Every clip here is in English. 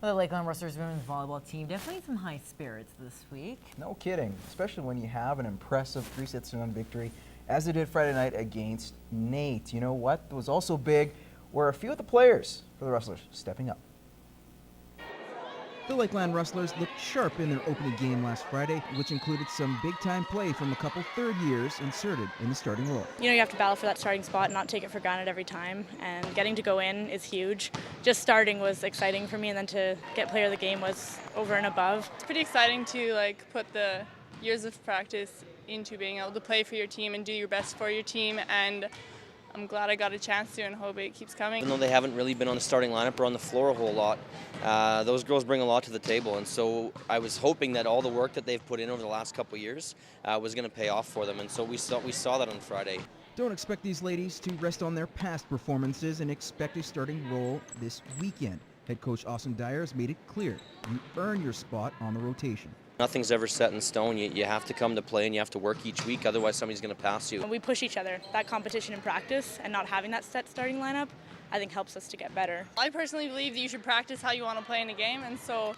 The Lakeland Rustlers women's volleyball team definitely some high spirits this week. No kidding, especially when you have an impressive 3-set victory, as they did Friday night against Nate. You know what was also big were a few of the players for the Rustlers stepping up. The Lakeland Rustlers looked sharp in their opening game last Friday, which included some big-time play from a couple third years inserted in the starting role. You know, you have to battle for that starting spot and not take it for granted every time, and getting to go in is huge. Just starting was exciting for me, and then to get player of the game was over and above. It's pretty exciting to put the years of practice into being able to play for your team and do your best for your team, and I'm glad I got a chance to and hope it keeps coming. Even though they haven't really been on the starting lineup or on the floor a whole lot, those girls bring a lot to the table, and so I was hoping that all the work that they've put in over the last couple of years was going to pay off for them, and so we saw that on Friday. Don't expect these ladies to rest on their past performances and expect a starting role this weekend. Head coach Austin Dyer has made it clear you earn your spot on the rotation. Nothing's ever set in stone. You have to come to play and you have to work each week, otherwise somebody's going to pass you. We push each other. That competition in practice and not having that set starting lineup, I think helps us to get better. I personally believe that you should practice how you want to play in a game, and so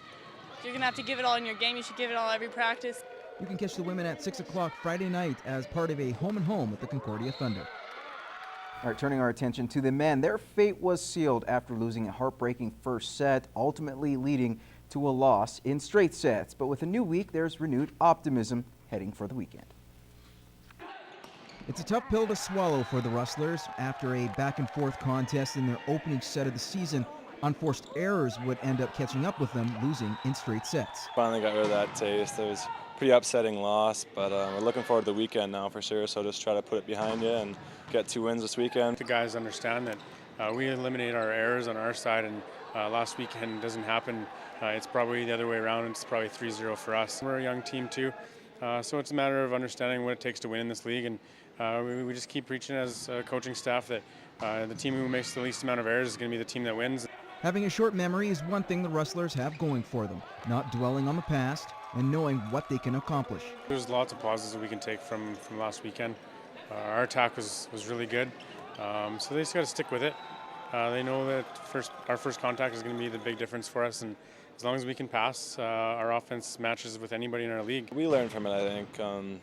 if you're going to have to give it all in your game, you should give it all every practice. You can catch the women at 6 o'clock Friday night as part of a home-and-home with the Concordia Thunder. All right, turning our attention to the men. Their fate was sealed after losing a heartbreaking first set, ultimately leading to a loss in straight sets. But with a new week, there's renewed optimism heading for the weekend. It's a tough pill to swallow for the Rustlers. After a back-and-forth contest in their opening set of the season, unforced errors would end up catching up with them, losing in straight sets. Finally got rid of that taste. It was a pretty upsetting loss, but we're looking forward to the weekend now for sure, so just try to put it behind you and get 2 wins this weekend. The guys understand that we eliminate our errors on our side, and last weekend doesn't happen. It's probably the other way around. It's probably 3-0 for us. We're a young team too, so it's a matter of understanding what it takes to win in this league, and we just keep preaching as a coaching staff that the team who makes the least amount of errors is going to be the team that wins. Having a short memory is one thing the Rustlers have going for them, not dwelling on the past and knowing what they can accomplish. There's lots of positives that we can take from last weekend. Our attack was really good, so they just got to stick with it. They know that our first contact is going to be the big difference for us, and as long as we can pass, our offense matches with anybody in our league. We learned from it, I think.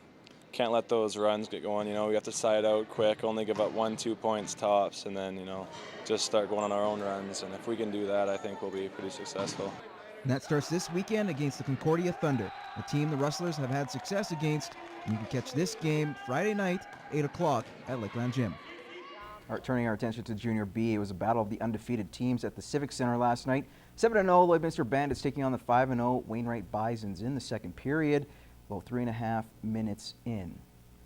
Can't let those runs get going. We have to side out quick, only give up 1-2 points tops, and then just start going on our own runs. And if we can do that, I think we'll be pretty successful. And that starts this weekend against the Concordia Thunder, a team the Rustlers have had success against. And you can catch this game Friday night, 8 o'clock at Lakeland Gym. All right, turning our attention to Junior B, it was a battle of the undefeated teams at the Civic Center last night. 7-0 Lloydminster Bandits taking on the 5-0 Wainwright Bisons in the second period. About 3.5 minutes in.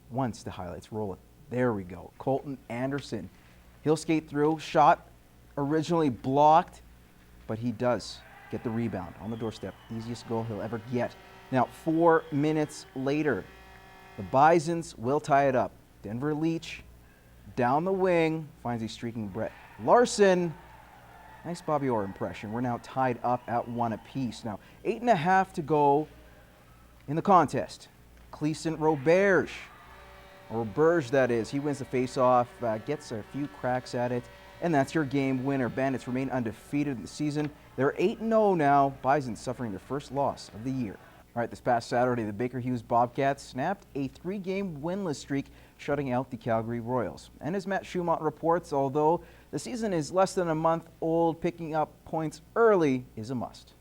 Once the highlights roll it. There we go. Colton Anderson. He'll skate through. Shot originally blocked, but he does get the rebound on the doorstep. Easiest goal he'll ever get. Now, 4 minutes later, the Bisons will tie it up. Denver Leach down the wing finds a streaking Brett Larson. Nice Bobby Orr impression. We're now tied up at 1 apiece. Now, 8.5 to go in the contest. Cleason Roberge, or Roberge that is, he wins the face-off, gets a few cracks at it, and that's your game winner. Bandits remain undefeated in the season. They're 8-0 now. Bison suffering their first loss of the year. All right, this past Saturday, the Baker Hughes Bobcats snapped a 3-game winless streak, shutting out the Calgary Royals. And as Matt Schumont reports, although the season is less than a month old, picking up points early is a must.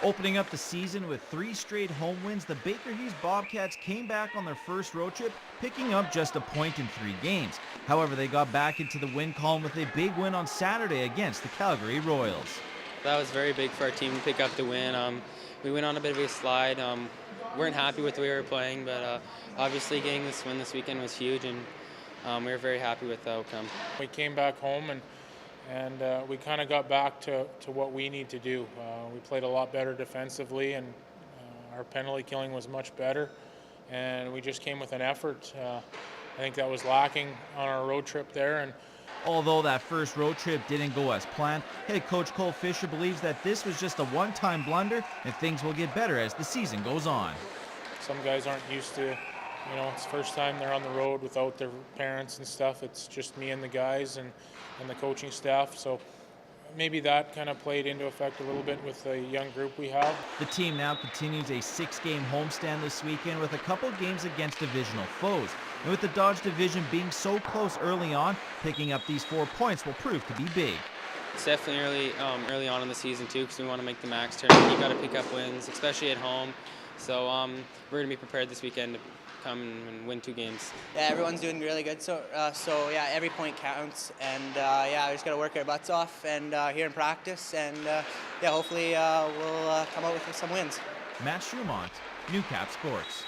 Opening up the season with 3 straight home wins, the Baker Hughes Bobcats came back on their first road trip, picking up just a point in 3 games. However, they got back into the win column with a big win on Saturday against the Calgary Royals. That was very big for our team to pick up the win. We went on a bit of a slide. Weren't happy with the way we were playing, but obviously getting this win this weekend was huge, and we were very happy with the outcome. We came back home and we kind of got back to what we need to do. We played a lot better defensively, and our penalty killing was much better, and we just came with an effort. I think that was lacking on our road trip there. And although that first road trip didn't go as planned, head coach Cole Fisher believes that this was just a one-time blunder and things will get better as the season goes on. Some guys aren't used to, it's the first time they're on the road without their parents and stuff. It's just me and the guys and the coaching staff. So maybe that kind of played into effect a little bit with the young group we have. The team now continues a 6-game homestand this weekend with a couple games against divisional foes. And with the Dodge division being so close early on, picking up these 4 points will prove to be big. It's definitely early on in the season too, because we want to make the max tournament. You got to pick up wins, especially at home. So we're going to be prepared this weekend to come and win 2 games. Yeah, everyone's doing really good. So yeah, every point counts, and yeah, we just got to work our butts off and here in practice, and yeah, hopefully we'll come out with some wins. Matt Schumont, Newcap Sports.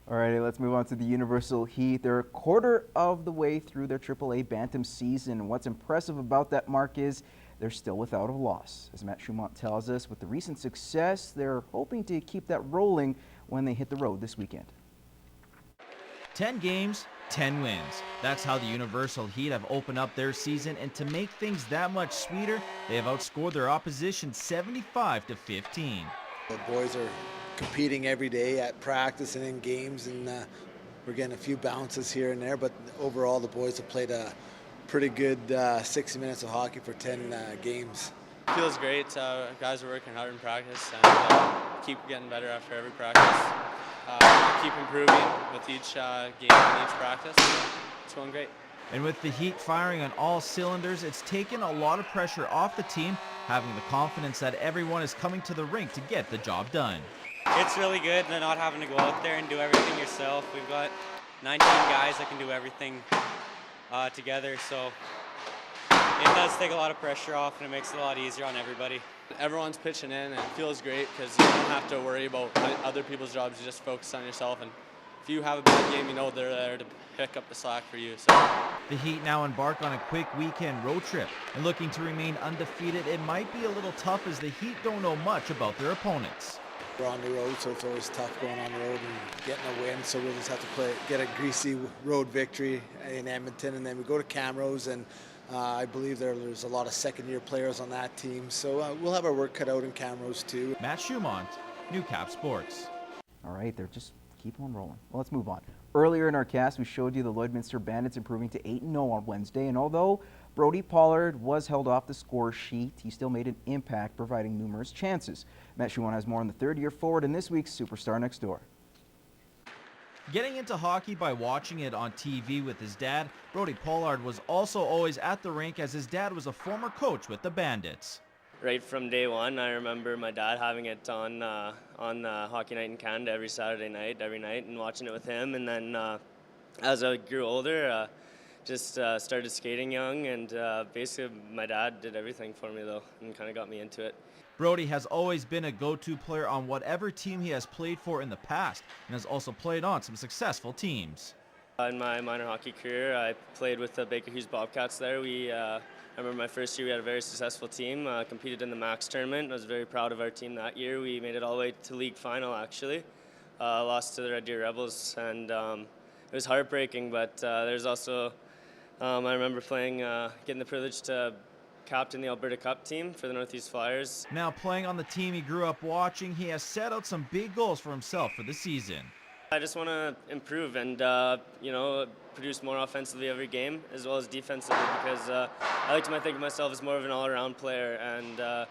Alrighty, let's move on to the Universal Heat. They're a quarter of the way through their AAA Bantam season, and what's impressive about that mark is they're still without a loss. As Matt Schumont tells us, with the recent success, they're hoping to keep that rolling when they hit the road this weekend. 10 games, 10 wins. That's how the Universal Heat have opened up their season, and to make things that much sweeter, they have outscored their opposition 75-15. The boys are competing every day at practice and in games, and we're getting a few bounces here and there, but overall the boys have played a pretty good 60 minutes of hockey for 10 games. Feels great. Guys are working hard in practice and keep getting better after every practice. Keep improving with each game and each practice. It's going great. And with the Heat firing on all cylinders, it's taken a lot of pressure off the team, having the confidence that everyone is coming to the rink to get the job done. It's really good not having to go out there and do everything yourself. We've got 19 guys that can do everything together, so it does take a lot of pressure off, and it makes it a lot easier on everybody. Everyone's pitching in, and it feels great because you don't have to worry about other people's jobs. You just focus on yourself, and if you have a bad game, you know they're there to pick up the slack for you. So the Heat now embark on a quick weekend road trip, and looking to remain undefeated, it might be a little tough as the Heat don't know much about their opponents. We're on the road, so it's always tough going on the road and getting a win, so we'll just have to get a greasy road victory in Edmonton, and then we go to Camrose, and I believe there's a lot of second-year players on that team, so we'll have our work cut out in Camrose too. Matt Schumont, Newcap Sports. All right, they're just keep on rolling. Well, let's move on. Earlier in our cast, we showed you the Lloydminster Bandits improving to 8-0 on Wednesday, and although Brody Pollard was held off the score sheet, he still made an impact, providing numerous chances. Matt Schumont has more on the third-year forward in this week's Superstar Next Door. Getting into hockey by watching it on TV with his dad, Brody Pollard was also always at the rink as his dad was a former coach with the Bandits. Right from day one, I remember my dad having it on Hockey Night in Canada every Saturday night, every night, and watching it with him. And then as I grew older, just started skating young, and basically my dad did everything for me though, and kind of got me into it. Brody has always been a go-to player on whatever team he has played for in the past, and has also played on some successful teams. In my minor hockey career, I played with the Baker Hughes Bobcats there. I remember my first year we had a very successful team, competed in the Max tournament. I was very proud of our team that year. We made it all the way to league final actually. Lost to the Red Deer Rebels, and it was heartbreaking, but there's also, I remember getting the privilege to captain the Alberta Cup team for the Northeast Flyers. Now playing on the team he grew up watching, he has set out some big goals for himself for the season. I just want to improve and produce more offensively every game as well as defensively, because I like to think of myself as more of an all-around player, and the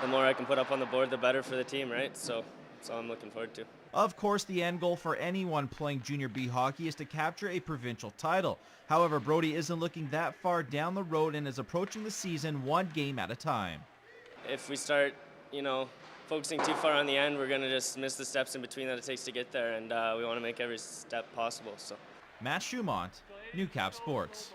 more I can put up on the board, the better for the team, right? So that's all I'm looking forward to. Of course, the end goal for anyone playing Junior B hockey is to capture a provincial title. However, Brody isn't looking that far down the road and is approaching the season one game at a time. If we start, focusing too far on the end, we're going to just miss the steps in between that it takes to get there, and we want to make every step possible. So, Matt Schumont, Newcap Sports.